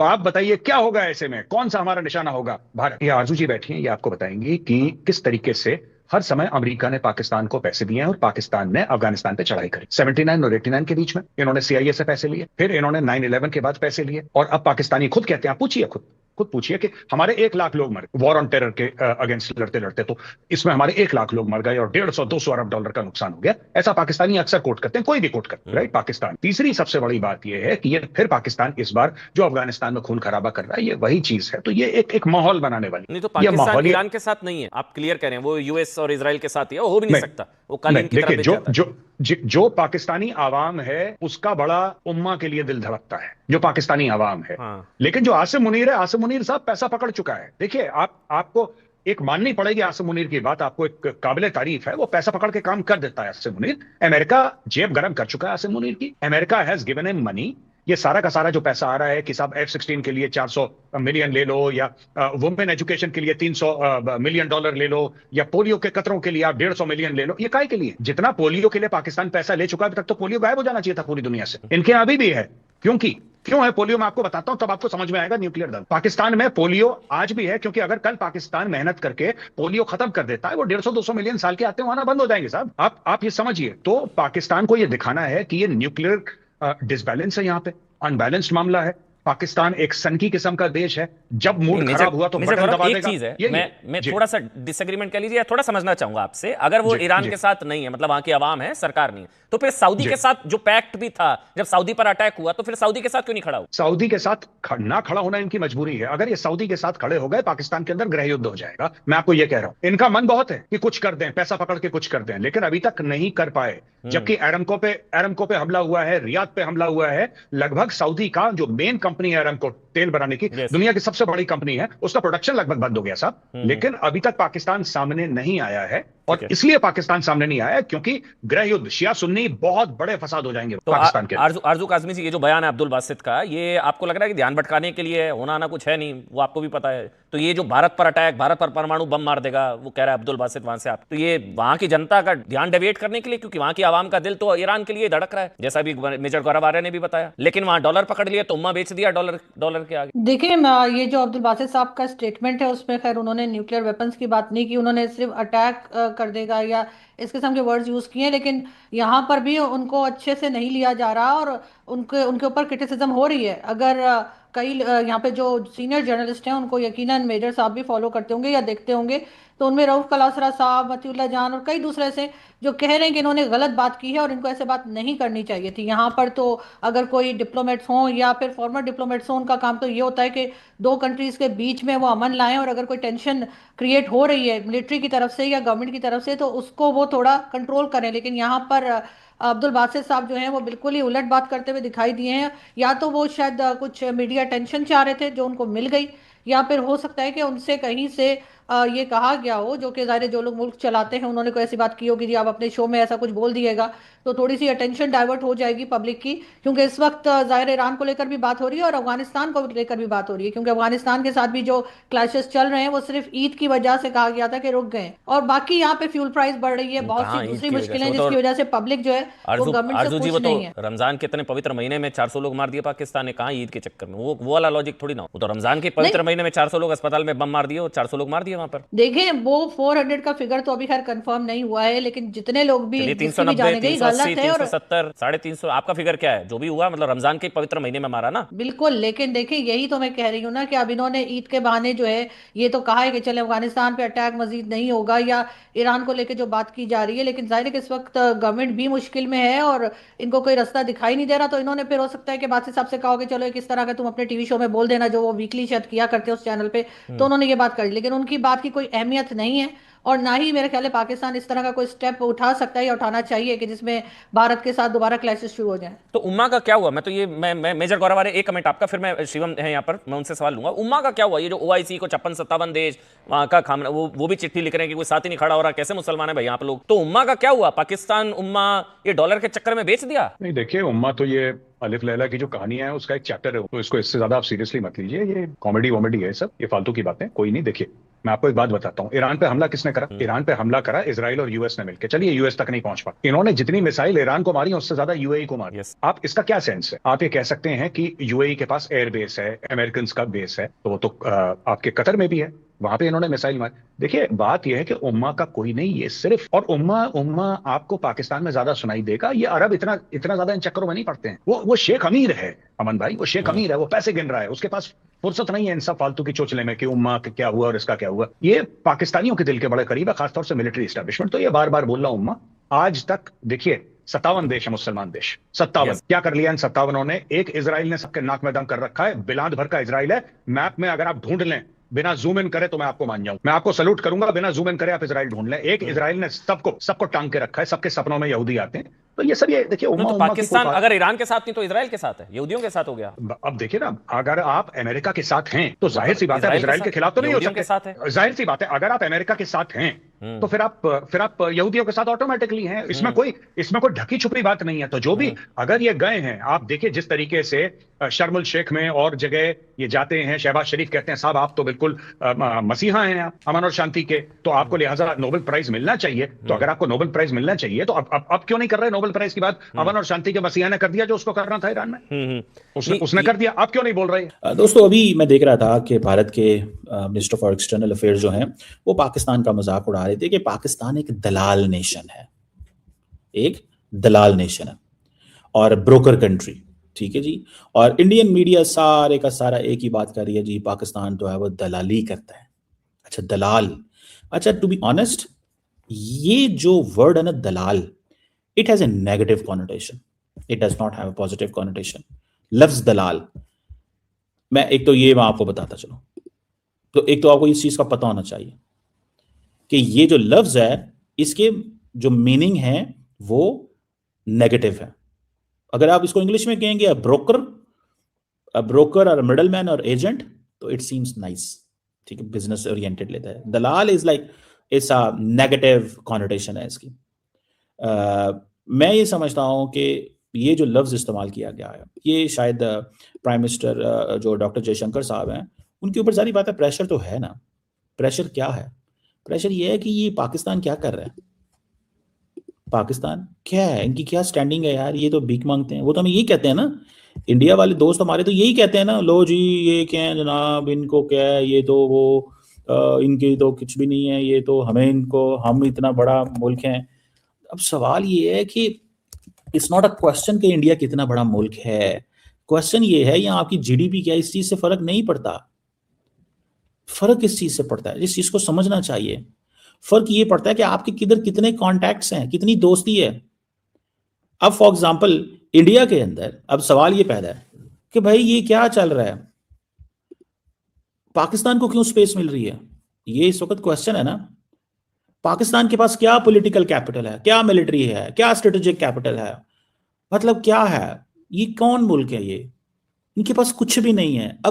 तो आप बताइए क्या होगा ऐसे में, कौन सा हमारा निशाना होगा? भारत। ये आरजू जी बैठी हैं, ये आपको बताएंगी कि किस तरीके से हर समय अमेरिका ने पाकिस्तान को पैसे दिए हैं और पाकिस्तान ने अफगानिस्तान पे चढ़ाई करी। 79 और 89 के बीच में इन्होंने सीआईए से पैसे लिए, फिर इन्होंने 9/11 के बाद पैसे लिए, और अब पाकिस्तानी खुद कहते हैं, आप पूछिए, खुद खुद पूछिए कि हमारे 1 लाख लोग मर वॉर ऑन टेरर के अगेंस्ट लड़ते लड़ते, तो इसमें हमारे 1 लाख लोग मर गए और 150-200 अरब डॉलर का नुकसान हो गया। ऐसा पाकिस्तानी अक्सर कोट करते हैं, कोई भी कोट करते हैं, राइट? पाकिस्तान। तीसरी सबसे बड़ी बात यह है कि ये फिर पाकिस्तान इस बार जो अफगानिस्तान में खून खराबा कर रहा है, ये वही चीज है। तो ये एक माहौल बनाने वाली, नहीं तो ये पाकिस्तान माहौल, ये ईरान के साथ नहीं है, आप क्लियर कह रहे हैं, वो यूएस और इसराइल के साथ ही है, वो हो भी नहीं नहीं सकता, वो कालीन की तरह देखिए, बेच जो जाता है। जो जो पाकिस्तानी आवाम है उसका बड़ा उम्मा के लिए दिल धड़कता है, जो पाकिस्तानी आवाम है। हाँ। लेकिन जो आसिम मुनीर है, आसिम मुनीर साहब पैसा पकड़ चुका है। देखिए, आपको एक माननी पड़ेगी आसिम मुनीर की बात, आपको एक काबिले तारीफ है, वो पैसा पकड़ के काम कर देता है आसिम मुनीर। अमेरिका जेब गर्म कर चुका है आसिम मुनीर की। America has given him money. ये सारा का सारा जो पैसा आ रहा है कि साहब F-16 के लिए 400 मिलियन ले लो, या वुमेन एजुकेशन के लिए 300 मिलियन डॉलर ले लो, या पोलियो के कतरों के लिए आप 150 मिलियन ले लो, ये काय के लिए? जितना पोलियो के लिए पाकिस्तान पैसा ले चुका है, अभी तक तो पोलियो गायब हो जाना चाहिए था पूरी दुनिया से। इनके यहाँ अभी भी है। क्योंकि क्यों है पोलियो, मैं आपको बताता हूं, तब आपको समझ में आएगा न्यूक्लियर दल। पाकिस्तान में पोलियो आज भी है क्योंकि अगर कल पाकिस्तान मेहनत करके पोलियो खत्म कर देता है, वो 150-200 मिलियन साल के आते वहां बंद हो जाएंगे साहब। आप ये समझिए। तो पाकिस्तान को ये दिखाना है कि ये न्यूक्लियर डिसबैलेंस है, यहाँ पे अनबैलेंस्ड मामला है। पाकिस्तान एक सनकी किस्म का देश है, जब नहीं मूड मेजर खराब हुआ तो मेजर बटन गौरव, दबा एक देगा। चीज है, यही मैं है जी। थोड़ा सा डिसएग्रीमेंट कह लीजिए या थोड़ा समझना चाहूंगा आपसे, अगर वो जी ईरान जी के साथ नहीं है, मतलब वहां की आवाम है, सरकार नहीं है, तो फिर सऊदी जी के साथ जो पैक्ट भी था, जब सऊदी पर अटैक हुआ तो फिर सऊदी के साथ क्यों नहीं खड़ा हुआ? सऊदी के साथ ना खड़ा होना इनकी मजबूरी है। अगर ये सऊदी के साथ खड़े हो गए, पाकिस्तान के अंदर गृह युद्ध हो जाएगा। मैं आपको ये कह रहा हूं, इनका मन बहुत है कि कुछ कर दें, पैसा पकड़ के कुछ कर दें, लेकिन अभी तक नहीं कर पाए। हम्म। जबकि एरमको पे हमला हुआ है, रियाद पे हमला हुआ है। लगभग सऊदी का जो मेन कंपनी है एरमको, तेल बनाने की, यस। दुनिया की सबसे बड़ी कंपनी है, उसका प्रोडक्शन लगभग बंद हो गया साहब। हम्म। लेकिन अभी तक पाकिस्तान सामने नहीं आया है। ठीक और है। इसलिए पाकिस्तान सामने नहीं आया है क्योंकि गृह युद्ध, शिया सुन्नी, बहुत बड़े फसाद हो जाएंगे तो पाकिस्तान के। आरजू आरजू काजमी जी, ये जो बयान है अब्दुल बासित का, ये आपको लग रहा है कि ध्यान भटकाने के लिए है? होना आना कुछ है नहीं, वो आपको भी पता है। तो ये जो भारत पर अटैक, भारत पर परमाणु बम मार देगा, वो कह रहा है अब्दुल बासित वहां से, आप तो ये वहां की जनता का ध्यान डेविएट करने के लिए, क्योंकि वहां की आवाम का दिल तो ईरान के लिए धड़क रहा है, जैसा भी मेजर गौरव आर्य ने भी बताया। लेकिन वहां डॉलर पकड़ लिया तो उम्मा बेच दिया डॉलर डॉलर के आगे। देखिए ये जो अब्दुल बासित साहब का स्टेटमेंट है उसमें खैर उन्होंने न्यूक्लियर वेपन्स की बात नहीं की, उन्होंने सिर्फ अटैक कर देगा या इस किस्म के वर्ड्स यूज किए हैं। लेकिन यहाँ पर भी उनको अच्छे से नहीं लिया जा रहा और उनके उनके ऊपर क्रिटिसिज्म हो रही है। अगर कई यहाँ पे जो सीनियर जर्नलिस्ट हैं उनको यकीनन मेजर साहब भी फॉलो करते होंगे या देखते होंगे, तो उनमें रऊफ कलासरा साहब, मतीउल्लाह जान और कई दूसरे ऐसे जो कह रहे हैं कि इन्होंने गलत बात की है और इनको ऐसे बात नहीं करनी चाहिए थी। यहाँ पर तो अगर कोई डिप्लोमेट्स हों या फिर फॉर्मर डिप्लोमेट्स हों, उनका काम तो ये होता है कि दो कंट्रीज के बीच में वो अमन लाएं, और अगर कोई टेंशन क्रिएट हो रही है मिलिट्री की तरफ से या गवर्नमेंट की तरफ से तो उसको वो थोड़ा कंट्रोल करें। लेकिन यहाँ पर अब्दुल बासित साहब जो हैं वो बिल्कुल ही उलट बात करते हुए दिखाई दिए हैं। या तो वो शायद कुछ मीडिया टेंशन चाह रहे थे जो उनको मिल गई, या फिर हो सकता है कि उनसे कहीं से ये कहा गया हो, जो कि ज़ाहिर है जो लोग मुल्क चलाते हैं उन्होंने कोई ऐसी बात की होगी जी आप अपने शो में ऐसा कुछ बोल दिएगा तो थोड़ी सी अटेंशन डाइवर्ट हो जाएगी पब्लिक की। क्योंकि इस वक्त ज़ाहिर है ईरान को लेकर भी बात हो रही है और अफगानिस्तान को लेकर भी बात हो रही है, क्योंकि अफगानिस्तान के साथ भी जो क्लैशेस चल रहे हैं वो सिर्फ ईद की वजह से कहा गया था कि रुक गए, और बाकी यहाँ पे फ्यूल प्राइस बढ़ रही है, बहुत सी कहाँ ईद दूसरी की वजह से, मुश्किलें वो हैं तो जिसकी वजह से पब्लिक जो है वो आरजू गवर्नमेंट से आरजू जी, वो खुश तो नहीं है। रमजान के इतने पवित्र महीने में 400 लोग मार दिए पाकिस्तान ने, कहाँ ईद के चक्कर में? वो वाला लॉजिक थोड़ी ना, वो तो रमजान के नहीं पवित्र महीने में 400 लोग अस्पताल में बम मार दिए और 400 लोग मार दिए वहां पर। देखें, वो 400 का फिगर तो अभी खैर कंफर्म नहीं हुआ है, लेकिन जितने लोग भी चलिए, जिसकी भी 390, जाने गई 380, गलत है। और 370, 350, आपका फिगर क्या है? जो भी हुआ, मतलब रमजान के पवित्र महीने में मारा ना। बिल्कुल, लेकिन देखिए यही तो मैं कह रही हूँ ना कि अब इन्होंने ईद के बहाने जो है ये तो कहा है कि चले अफगानिस्तान पे अटैक मजीद नहीं होगा या ईरान को लेके जो बात की जा रही है, लेकिन जाहिर है कि इस वक्त गवर्नमेंट भी मुश्किल में है और इनको कोई रास्ता दिखाई नहीं दे रहा। तो इन्होंने फिर हो सकता है कि बात हिसाब से कहा कि चलो किस तरह का तुम अपने टीवी शो में बोल देना, जो वो वीकली शायद किया करते हैं उस चैनल पे, तो उन्होंने ये बात करी। लेकिन उनकी बात की कोई अहमियत नहीं है और ना ही मेरे ख्याल है पाकिस्तान इस तरह का कोई स्टेप उठा सकता है या उठाना चाहिए कि जिसमें भारत के साथ दोबारा क्लैशेस शुरू हो जाए। तो उम्मा का क्या हुआ? मैं तो ये मैं मेजर गौरव आर्य, एक कमेंट आपका, फिर मैं शिवम है यहाँ पर, मैं उनसे सवाल लूंगा। उम्मा का क्या हुआ? ये जो ओआईसी को 56-57 देश वहां का खामना, वो भी चिट्ठी लिख रहे हैं कि कोई साथ ही नहीं खड़ा हो रहा, कैसे मुसलमान है भाई यहाँ पे लोग। तो उम्मा का क्या हुआ? पाकिस्तान उम्मा ये डॉलर के चक्कर में बेच दिया? नहीं देखिए, उम्मा तो ये अलिफ लैला की जो कहानी है उसका एक चैप्टर है, तो इसको इससे ज्यादा आप सीरियसली मत लीजिए। ये कॉमेडी वॉमेडी है सब, ये फालतू की बातें, कोई नहीं। देखिए, मैं आपको एक बात बताता हूं, ईरान पे हमला किसने करा? ईरान पे हमला करा इजराइल और यूएस ने मिलकर। चलिए यूएस तक नहीं पहुंच पाए, इन्होंने जितनी मिसाइल ईरान को मारी उससे ज्यादा यूएई को मारी। यस। आप इसका क्या सेंस है? आप ये कह सकते हैं कि यूएई के पास एयर बेस है, अमेरिकन का बेस है, तो वो तो आपके कतर में भी है, वहां पे इन्होंने मिसाइल मारी। देखिए बात यह है कि उम्मा का कोई नहीं, ये सिर्फ, और उम्मा उम्मा आपको पाकिस्तान में ज्यादा सुनाई देगा, ये अरब इतना इतना ज्यादा इन चक्करों में नहीं पड़ते हैं। वो शेख अमीर है अमन भाई, वो शेख अमीर है, वो पैसे गिन रहा है, उसके पास फुर्सत नहीं है इन सब फालतू की चोचले में कि उम्मा का क्या हुआ और इसका क्या हुआ। ये पाकिस्तानियों के दिल के बड़े करीब है, खासतौर से मिलिट्री एस्टेब्लिशमेंट। तो ये बार बार बोल रहा हूं, उम्मा आज तक देखिए 57 देश है मुसलमान देश, 57। यस। क्या कर लिया इन 57 ने? एक इजराइल ने सबके नाक में दम कर रखा है, बिलाद भर का इजराइल है। मैप में अगर आप ढूंढ लें बिना जूम इन करे तो मैं आपको मान जाऊं, मैं आपको सल्यूट करूंगा, बिना जूम इन करे आप इजराइल ढूंढ लें। एक इजराइल ने सबको सबको टांग के रखा है, सबके सपनों में यहूदी आते हैं। तो ये सब, ये देखिए तो उम्मा उम्मा की कोई पाकिस्तान बात। अगर ईरान के साथ नहीं तो इजराइल के साथ है, यहूदियों के साथ हो गया। अब देखिए ना, अगर आप अमेरिका के साथ हैं तो जाहिर सी बात है इजराइल के खिलाफ तो नहीं हो यहूदियों के साथ है। सकते। जाहिर सी बात है अगर आप अमेरिका के साथ हैं तो फिर आप यहूदियों के साथ ऑटोमेटिकली हैं। इसमें कोई ढकी छुपी बात नहीं है। तो जो भी अगर ये गए हैं, आप देखिए जिस तरीके से शर्मुल शेख में और जगह ये जाते हैं, शहबाज शरीफ कहते हैं साहब आप तो बिल्कुल मसीहा हैं, आप अमन और शांति के, तो आपको लिहाजा नोबेल प्राइज मिलना चाहिए। तो अगर आपको नोबेल प्राइज मिलना चाहिए तो अब क्यों नहीं कर रहे नोबेल प्राइज की बात? अमन और शांति के मसीहा ने कर दिया जो उसको करना था ईरान में, उसने कर दिया, आप क्यों नहीं बोल रहे? दोस्तों अभी मैं देख रहा था कि भारत के मिनिस्टर फॉर एक्सटर्नल अफेयर्स जो हैं वो पाकिस्तान का मजाक उड़ा रहे थे कि पाकिस्तान एक दलाल नेशन है, एक दलाल नेशन है और ब्रोकर कंट्री, ठीक है जी। और इंडियन मीडिया सारे का सारा एक ही बात कर रही है जी, पाकिस्तान जो है वो दलाली करता है। अच्छा दलाल, अच्छा टू बी ऑनेस्ट ये जो वर्ड है ना दलाल, it has a negative connotation, it does not have a positive connotation. लफ्ज दलाल, मैं आपको बताता चलूं, तो एक तो आपको इस चीज का पता होना चाहिए कि ये जो लफ्ज है इसके जो मीनिंग है वो नेगेटिव है। अगर आप इसको इंग्लिश में कहेंगे अ ब्रोकर और मिडल मैन और एजेंट, तो इट सीम्स नाइस, ठीक है, बिजनेस ओरिएंटेड लेता है। दलाल is like it's a negative connotation है इसकी। मैं ये समझता हूं कि ये जो लफ्ज इस्तेमाल किया गया है ये शायद प्राइम मिनिस्टर जो डॉक्टर जयशंकर साहब हैं उनके ऊपर सारी बात है, प्रेशर तो है ना। प्रेशर क्या है? प्रेशर ये है कि ये पाकिस्तान क्या कर रहा है, पाकिस्तान क्या है, इनकी क्या स्टैंडिंग है यार, ये तो भीख मांगते हैं। वो तो हमें यही कहते हैं ना, इंडिया वाले दोस्त हमारे तो यही कहते हैं ना, लो जी ये क्या है जनाब, इनको क्या है, ये तो वो इनकी तो कुछ भी नहीं है, ये तो हमें इनको, हम इतना बड़ा मुल्क हैं। अब सवाल ये है कि इट्स नॉट अ क्वेश्चन कि इंडिया कितना बड़ा मुल्क है, क्वेश्चन ये है यहाँ आपकी जीडीपी क्या, इस चीज से फर्क नहीं पड़ता। फर्क इस चीज से पड़ता है, इस चीज को समझना चाहिए। फर्क ये पड़ता है कि आपके किधर कितने कॉन्टैक्ट्स हैं, कितनी दोस्ती है। अब फॉर एग्जांपल इंडिया के अंदर अब सवाल ये पैदा है कि भाई ये क्या चल रहा है, पाकिस्तान को क्यों स्पेस मिल रही है, ये इस वक्त क्वेश्चन है ना। पाकिस्तान के पास क्या पॉलिटिकल कैपिटल है, क्या मिलिट्री है, क्या स्ट्रेटेजिक कैपिटल है, मतलब क्या है, ये कौन मुल्क है, ये इनके पास कुछ भी नहीं है। अब